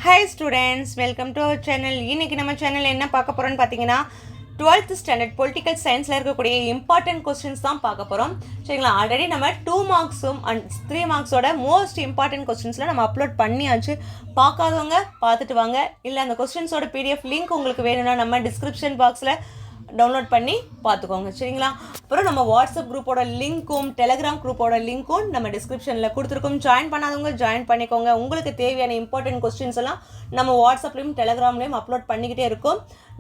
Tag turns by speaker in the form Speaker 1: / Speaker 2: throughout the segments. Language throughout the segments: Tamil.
Speaker 1: Hi students, welcome to our channel. இன்னைக்கு நம்ம சேனல்ல என்ன பார்க்க போறோம்னு பாத்தீங்கன்னா 12th ஸ்டாண்டர்ட் பொலிட்டிக்கல் சயின்ஸ்ல இருக்கக்கூடிய இம்பார்ட்டன்ட் क्वेश्चंस தான் பார்க்க போறோம். சரிங்களா? ஆல்ரெடி நம்ம 2 மார்க்ஸும் அண்ட் 3 மார்க்ஸோட மோஸ்ட் இம்பார்ட்டன்ட் क्वेश्चंसல நம்ம அப்லோட் பண்ணியாச்சு. பார்க்காதவங்க பார்த்துட்டு வாங்க. இல்ல அந்த क्वेश्चंसோட PDF லிங்க் உங்களுக்கு வேணும்னா நம்ம டிஸ்கிரிப்ஷன் பாக்ஸ்ல டவுன்லோட் பண்ணி பார்த்துக்கோங்க. சரிங்களா? அப்புறம் நம்ம வாட்ஸ்அப் குரூப்போட லிங்க்கும் டெலிகிராம் குரூப்போட லிங்க்கும் நம்ம டிஸ்கிரிப்ஷனில் கொடுத்துருக்கோம். ஜாயின் பண்ணாதவங்க ஜாயின் பண்ணிக்கோங்க. உங்களுக்கு தேவையான இம்பார்ட்டன்ட் கொஸ்டின்ஸ் எல்லாம் நம்ம வாட்ஸ்அப்லேயும் டெலிகிராம்லேயும் அப்லோட் பண்ணிக்கிட்டே இருக்கோம்.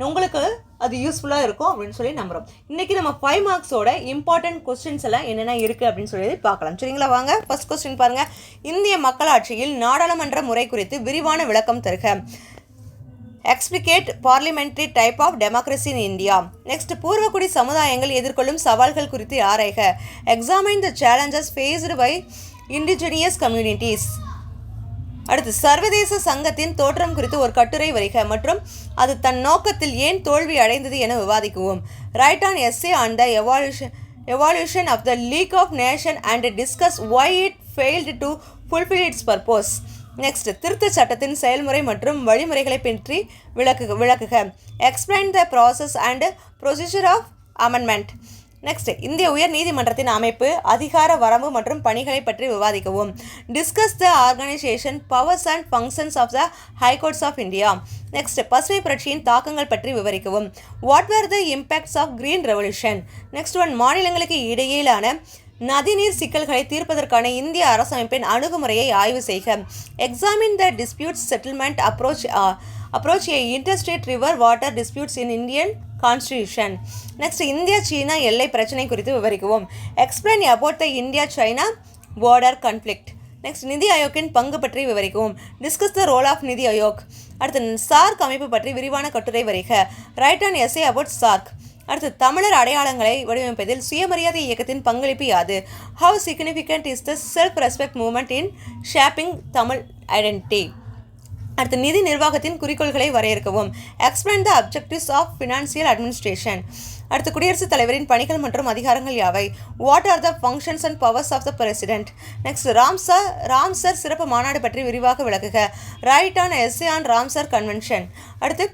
Speaker 1: உங்களுக்கு அது யூஸ்ஃபுல்லாக இருக்கும் அப்படின்னு சொல்லி நம்புகிறோம். இன்றைக்கி நம்ம 5 மார்க்ஸோட இம்பார்ட்டன்ட் கொஸ்டின்ஸ் எல்லாம் என்னென்ன இருக்குது அப்படின்னு சொல்லி பார்க்கலாம். சரிங்களா? வாங்க ஃபர்ஸ்ட் கொஸ்டின் பாருங்கள். இந்திய மக்களாட்சியில் நாடாளுமன்ற முறை குறித்து விரிவான விளக்கம் தருக. Explicate parliamentary type of democracy in India. Next, பூர்வக்குடி சமுதாயங்கள் எதிர்கொள்ளும் சவால்கள் குறித்து ஆராய்க. Examine the challenges faced by indigenous communities. அடுத்து, சர்வதேச சங்கத்தின் தோற்றம் குறித்து ஒரு கட்டுரை வரிக மற்றும் அது தன் நோக்கத்தில் ஏன் தோல்வி அடைந்தது என விவாதிக்கவும். Write an essay on the evolution of the league of Nation and discuss why it failed to fulfil its purpose. Next, திருத்த சட்டத்தின் செயல்முறை மற்றும் வழிமுறைகளை பற்றி விளக்குக. Explain the process and procedure of amendment. Next, இந்திய உயர் நீதிமன்றத்தின் அமைப்பு, அதிகார வரம்பு மற்றும் பணிகளை பற்றி விவாதிக்கவும். Discuss the organisation, powers and functions of the high courts of India. Next, பசுமை புரட்சியின் தாக்கங்கள் பற்றி விவரிக்கவும். What were the impacts of green revolution. Next one, மாநிலங்களுக்கு இடையிலான நதிநீர் சிக்கல்களை தீர்ப்பதற்கான இந்திய அரசமைப்பின் அணுகுமுறையை ஆய்வு செய்க. Examine the disputes settlement approach a interstate river water disputes in Indian constitution. Next, India சீனா எல்லை பிரச்சனை குறித்து விவரிக்கவும். Explain about the India China border conflict. Next, Niti ஆயோக்கின் பங்கு பற்றி விவரிக்கவும். டிஸ்கஸ் த ரோல் ஆஃப் நிதி ஆயோக். அடுத்து, சார்க் அமைப்பு பற்றி விரிவான கட்டுரை வரிக. Write an essay about SAARC. அடுத்து, தமிழர் அடையாளங்களை வடிவமைப்பதில் சுயமரியாதை இயக்கத்தின் பங்களிப்பு யாது. How significant is the self respect movement in shaping Tamil identity. அடுத்து, நிதி நிர்வாகத்தின் குறிக்கோள்களை வரையறுக்கவும். Explain the objectives of financial administration. அடுத்து, குடியரசுத் தலைவரின் பணிகள் மற்றும் அதிகாரங்கள் யாவை. What are the functions and powers of the president. Next, Ramsar சிறப்பு மாநாடு பற்றி விரிவாக விளக்குக. Write an essay on Ramsar convention. அடுத்து,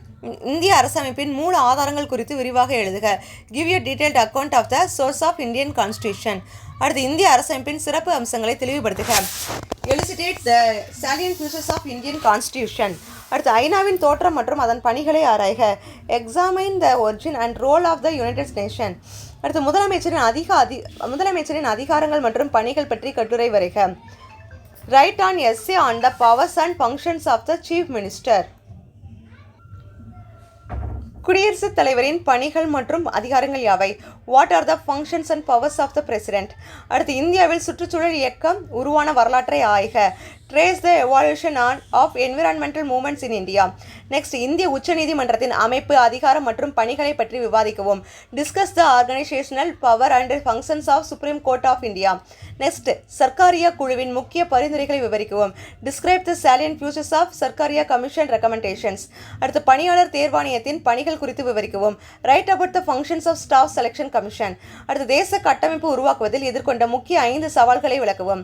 Speaker 1: இந்திய அரசமைப்பின் மூல ஆதாரங்கள் குறித்து விரிவாக எழுதுக. Give you detailed account of the source of Indian constitution. அடுத்து, இந்திய அரசமைப்பின் சிறப்பு அம்சங்களை தெளிவுபடுத்துக. Elucidate the salient features of Indian constitution. அடுத்து, ஐநாவின் தோற்றம் மற்றும் அதன் பணிகளை ஆராய்க. Examine the origin and role of the united nation. அடுத்து, முதலமைச்சரின் அதிகாரங்கள் மற்றும் பணிகள் பற்றி கட்டுரை வரைக. Write an essay on the powers and functions of the chief minister. குடியரசுத் தலைவரின் பணிகள் மற்றும் அதிகாரங்கள் யாவை. What are the functions and powers of the president. அடுத்து, இந்தியாவில் சுற்றுச்சூழல் இயக்கம் உருவான வரலாற்றை ஆய்க. Trace the evolution of environmental movements in India. Next, இந்திய உச்சநீதிமன்றத்தின் அமைப்பு, அதிகாரம் மற்றும் பணிகளை பற்றி விவாதிக்கவும். Discuss the organisational power and functions of supreme court of India. Next, Sarkaria குழுவின் முக்கிய பரிந்துரைகளை விவரிக்கவும். Describe the salient features of Sarkaria commission recommendations. அடுத்து, பணியாளர் தேர்வாணையத்தின் பணிகள் குறித்து விவரிக்கவும். Write about the functions of staff selection commission. அடுத்து, தேச கட்டமைப்பு உருவாக்குவதில் எதிர்கொண்ட முக்கிய 5 சவால்களை விளக்கவும்.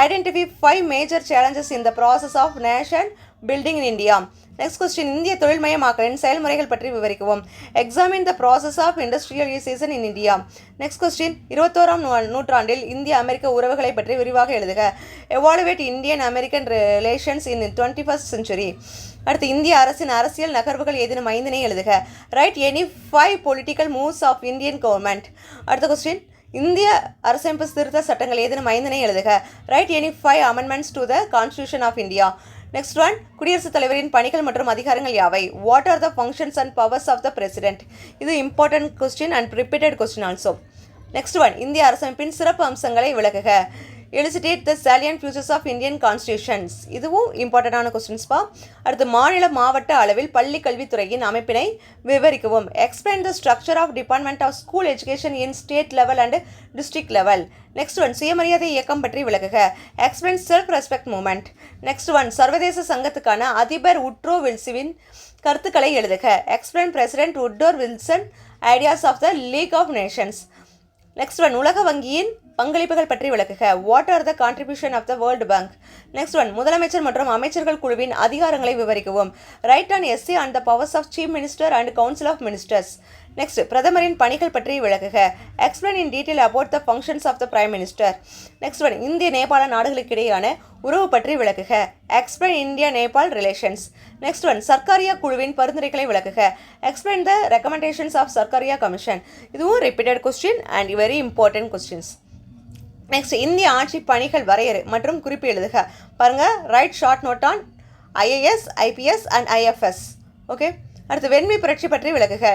Speaker 1: Identify 5 major challenges in the process of nation building in India. Next question, இந்திய தொழில்மயமாக்கலின் செயல்முறைகள் பற்றி விவரிக்கவும். Examine the process of industrialisation in India. Next question, 21ஆம் நூற்றாண்டில் இந்திய அமெரிக்க உறவுகளை பற்றி விரிவாக எழுதுக. Evaluate Indian American relations in 21st century. அடுத்து, இந்திய அரசின் அரசியல் நகர்வுகள் ஏதேனும் 5 எழுதுக. Write any 5 political moves of Indian government. அடுத்த கொஸ்டின், இந்திய அரசமைப்பு திருத்த சட்டங்கள் ஏதேனும் 5 எழுதுக. Write any 5 amendments to the constitution of India. Next one, குடியரசுத் தலைவரின் பணிகள் மற்றும் அதிகாரங்கள் யாவை. What are the functions and powers of the president. இது important question and repeated question also. Next one, இந்திய அரசமைப்பின் சிறப்பு அம்சங்களை விளக்குக. Elucidate the salient features of Indian constitutions. இதுவும் இம்பார்ட்டண்டான கொஸ்டின்ஸ்பா. அடுத்து, மாநில மாவட்ட அளவில் பள்ளி கல்வித்துறையின் அமைப்பினை விவரிக்கவும். Explain the structure of department of school education in state level and district level. Next one, சுயமரியாதை இயக்கம் பற்றி விளக்குக. Explain self respect movement. Next one, சர்வதேச சங்கத்துக்கான அதிபர் உட்ரோ வில்சிவின் கருத்துக்களை எழுதுக. Explain president Woodrow Wilson ideas of the league of nations. Next one, உலக வங்கியின் பங்களிப்புகள் பற்றி விளக்குக. What are the contribution of the world bank. Next one, முதலமைச்சர் மற்றும் அமைச்சர்கள் குழுவின் அதிகாரங்களை விவரிக்கவும். Right an essay and the powers of chief minister and council of ministers. Next, பிரதமரின் பணிகள் பற்றி விளக்குக. Explain in detail about the functions of the prime minister. Next one, இந்திய நேபாள நாடுகளுக்கு இடையேயான உறவு பற்றி விளக்குக. Explain India Nepal relations. Next one, Sarkaria குழுவின் பரிந்துரைகளை விளக்குக. Explain the recommendations of Sarkaria commission. இதுவும் repeated question and very important questions. Next, இந்திய ஆட்சி பணிகள் வரையறு மற்றும் குறிப்பு எழுதுக. பாருங்க, right short note on IAS, IPS and IFS. Okay. அடுத்து, வெண்மை புரட்சி பற்றி விளக்குக.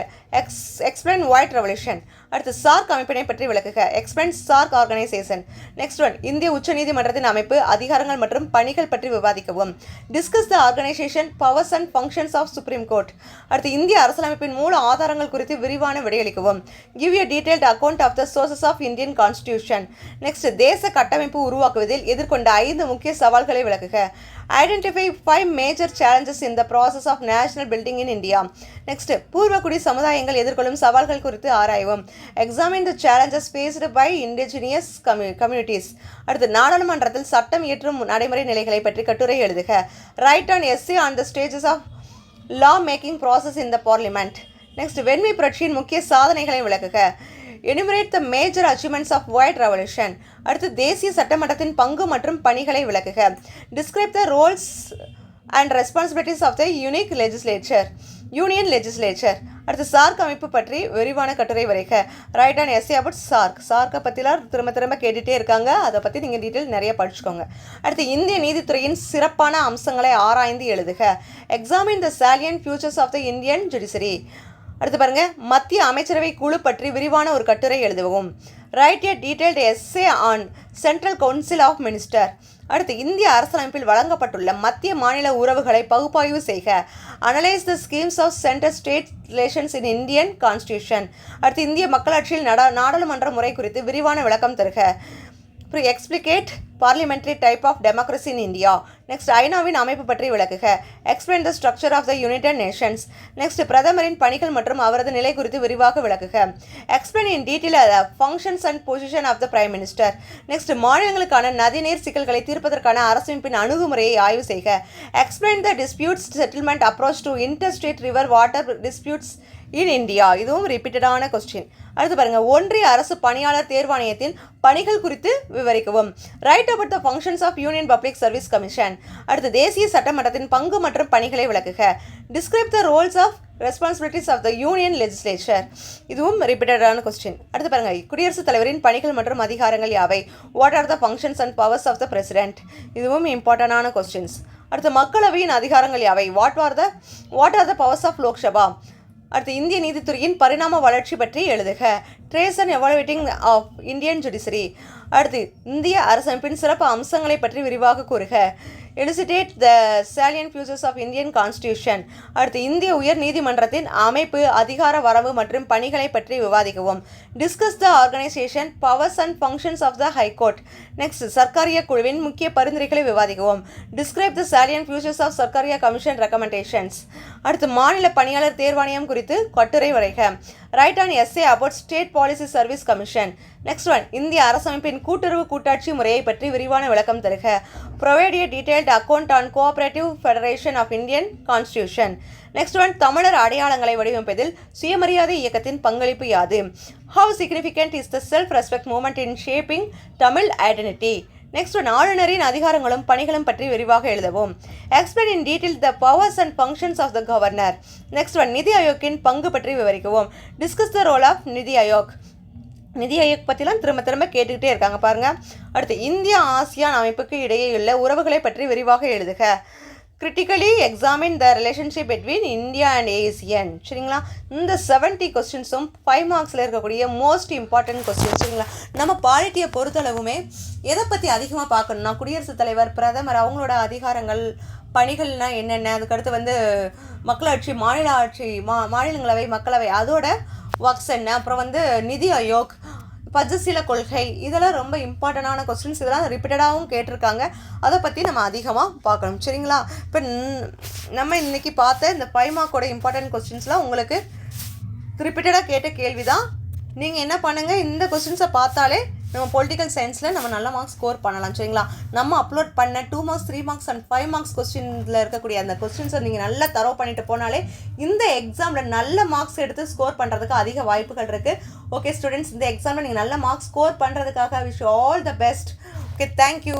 Speaker 1: Explain white revolution. அடுத்து, சார்க் அமைப்பினை பற்றி விளக்குக. Explain SAARC organisation. Next one, இந்திய உச்சநீதிமன்றத்தின் அமைப்பு, அதிகாரங்கள் மற்றும் பணிகள் பற்றி விவாதிக்கவும். Discuss the organisation, powers and functions of supreme court. அடுத்து, இந்திய அரசியலமைப்பின் மூல ஆதாரங்கள் குறித்து விரிவான விடையளிக்கவும். Give a detailed account of the sources of Indian constitution. Next, தேச கட்டமைப்பு உருவாக்குவதில் எதிர்கொண்ட 5 முக்கிய சவால்களை விளக்குக. Identify 5 major challenges in the process of national building in India. Next, பூர்வகுடி சமுதாயங்கள் எதிர்கொள்ளும் சவால்கள் குறித்து ஆராயவும். Examine the challenges faced by indigenous communities. அடுத்து, நாடாளுமன்றத்தில் சட்டம் இயற்றும் நடைமுறை நிலைகளை பற்றி கட்டுரை எழுதுக. Write an essay on the stages of law making process in the parliament. Next, வெண்மை புரட்சியின் முக்கிய சாதனைகளை விளக்குக. Enumerate the major achievements of white revolution. அடுத்து, தேசிய சட்டமன்றத்தின் பங்கு மற்றும் பணிகளை விளக்குக. Describe the Rolle's and responsibilities of the union legislature. அடுத்து, சார்க் அமைப்பு பற்றி விரிவான கட்டுரை வரைக. Write an essay about SAARC. சார்க்கை பற்றிலாம் திரும்ப கேட்டுகிட்டே இருக்காங்க, அதை பற்றி நீங்கள் டீட்டெயில் நிறைய படிச்சுக்கோங்க. அடுத்து, இந்திய நீதித்துறையின் சிறப்பான அம்சங்களை ஆராய்ந்து எழுதுக. Examine the salient features of the Indian judiciary. அடுத்து பாருங்க, மத்திய அமைச்சரவை குழு பற்றி விரிவான ஒரு கட்டுரை எழுதுவோம். Write a detailed essay on central council of minister. அடுத்து, இந்திய அரசியலமைப்பில் வழங்கப்பட்டுள்ள மத்திய மாநில உறவுகளை பகுப்பாய்வு செய்க. Analyse the schemes of centre state relations in Indian constitution. அடுத்து, இந்திய மக்களாட்சியில் நாடாளுமன்ற முறை குறித்து விரிவான விளக்கம் தருக. Explicate parliamentary type of democracy in India. Next, ஐநாவின் அமைப்பு பற்றி விளக்குக. Explain the structure of the united nations. Next, பிரதமரின் பணிகள் மற்றும் அவரது நிலை குறித்து விரிவாக விளக்குக. Explain in detail functions and position of the prime minister. Next, மாநிலங்களுக்கான நதிநீர் சிக்கல்களை தீர்ப்பதற்கான அரசமைப்பின் அணுகுமுறையை ஆய்வு செய்க. Explain the disputes settlement approach to interstate river water disputes in India. இதுவும் ரிப்பீட்டடான கொஸ்டின். அடுத்து பாருங்க, ஒன்றிய அரசு பணியாளர் தேர்வாணையத்தின் பணிகள் குறித்து விவரிக்கவும். Write about the functions of union public service commission. அடுத்து, தேசிய சட்டமன்றத்தின் பங்கு மற்றும் பணிகளை விளக்குக. Describe the roles of responsibilities of the union legislature. இதுவும் ரிப்பீட்டடான கொஸ்டின். அடுத்து பாருங்க, குடியரசுத் தலைவரின் பணிகள் மற்றும் அதிகாரங்கள் யாவை. What are the functions and powers of the president. இதுவும் இம்பார்ட்டன்டான கொஸ்டின்ஸ். அடுத்து, மக்களவையின் அதிகாரங்கள் யாவை. What are the powers of Lok Sabha. அடுத்து, இந்திய நீதித்துறையின் பரிணாம வளர்ச்சி பற்றி எழுதுக. Trace and evaluating of Indian judiciary. அடுத்து, இந்திய அரசமைப்பின் சிறப்பு அம்சங்களை பற்றி விரிவாக கூறுக. Elucidate the salient features of Indian constitution. அடுத்து, இந்திய உயர் நீதிமன்றத்தின் அமைப்பு, அதிகார வரம்பு மற்றும் பணிகளை பற்றி விவாதிக்கவும். Discuss the organisation, powers and functions of the high court. Next, Sarkaria குழுவின் முக்கிய பரிந்துரைகளை விவாதிக்கவும். Describe the salient features of Sarkaria commission recommendations. அடுத்து, மாநில பணியாளர் தேர்வாணையம் குறித்து கட்டுரை வரைக. Write an essay about state policy service commission. Next one, இந்திய அரசமைப்பின் கூட்டுறவு கூட்டாட்சி முறையை பற்றி விரிவான விளக்கம் தருக. Provide a detailed account on cooperative federation of Indian constitution. Next one, தமிழர் அடையாளங்களை வடிவமைப்பதில் சுயமரியாதை இயக்கத்தின் பங்களிப்பு யாது. How significant is the self respect movement in shaping Tamil identity. Next one, ஆளுநரின் அதிகாரங்களும் பணிகளும் பற்றி விரிவாக எழுதவும். Explain in detail the powers and functions of the governor. Next one, நிதி ஆயோக்கின் பங்கு பற்றி விவரிக்கவும். டிஸ்கஸ் த ரோல் ஆஃப் நிதி ஆயோக். நிதி ஆயோக் பற்றிலாம் திரும்ப கேட்டுக்கிட்டே இருக்காங்க பாருங்கள். அடுத்து, இந்தியா ஆசியான் அமைப்புக்கு இடையேயுள்ள உறவுகளை பற்றி விரிவாக எழுதுக. Critically examine the relationship between India and Asian. சரிங்களா, இந்த 70 கொஸ்டின்ஸும் 5 மார்க்ஸில் இருக்கக்கூடிய மோஸ்ட் இம்பார்ட்டன்ட் கொஸ்டின்ஸ். சரிங்களா, நம்ம பாலிட்டியை பொறுத்தளவுமே எதை பற்றி அதிகமாக பார்க்கணும்னா, குடியரசுத் தலைவர், பிரதமர், அவங்களோட அதிகாரங்கள், பணிகள்னால் என்னென்ன, அதுக்கடுத்து மக்களாட்சி, மாநில ஆட்சி, மாநிலங்களவை, மக்களவை, அதோட ஒர்க்ஸ் என்ன, அப்புறம் நிதி ஆயோக், பஞ்சசீல கொள்கை, இதெல்லாம் ரொம்ப இம்பார்ட்டண்டான கொஸ்டின்ஸ். இதெல்லாம் ரிப்பீட்டடாகவும் கேட்டிருக்காங்க, அதை பற்றி நம்ம அதிகமாக பார்க்கணும். சரிங்களா, இப்போ நம்ம இன்றைக்கி பார்த்த இந்த 5 மார்க்கோட இம்பார்ட்டன்ட் கொஸ்டின்ஸ்லாம் உங்களுக்கு ரிப்பீட்டடாக கேட்ட கேள்வி தான். நீங்கள் என்ன பண்ணுங்கள், இந்த கொஸ்டின்ஸை பார்த்தாலே நம்ம பொலிட்டிக்கல் சயின்ஸில் நம்ம நல்ல மார்க்ஸ் ஸ்கோர் பண்ணலாம். சரிங்களா? நம்ம அப்லோட் பண்ண 2 மார்க்ஸ் 3 மார்க்ஸ் அண்ட் 5 மார்க்ஸ் கொஸ்டினில் இருக்கக்கூடிய அந்த கொஸ்டின்ஸை நீங்கள் நல்லா தரோ பண்ணிட்டு போனாலே இந்த எக்ஸாமில் நல்ல மார்க்ஸ் எடுத்து ஸ்கோர் பண்ணுறதுக்கு அதிக வாய்ப்புகள் இருக்குது. ஓகே ஸ்டூடெண்ட்ஸ், இந்த எக்ஸாமில் நீங்கள் நல்ல மார்க்ஸ் ஸ்கோர் பண்ணுறதுக்காக wish all the best. Okay, thank you.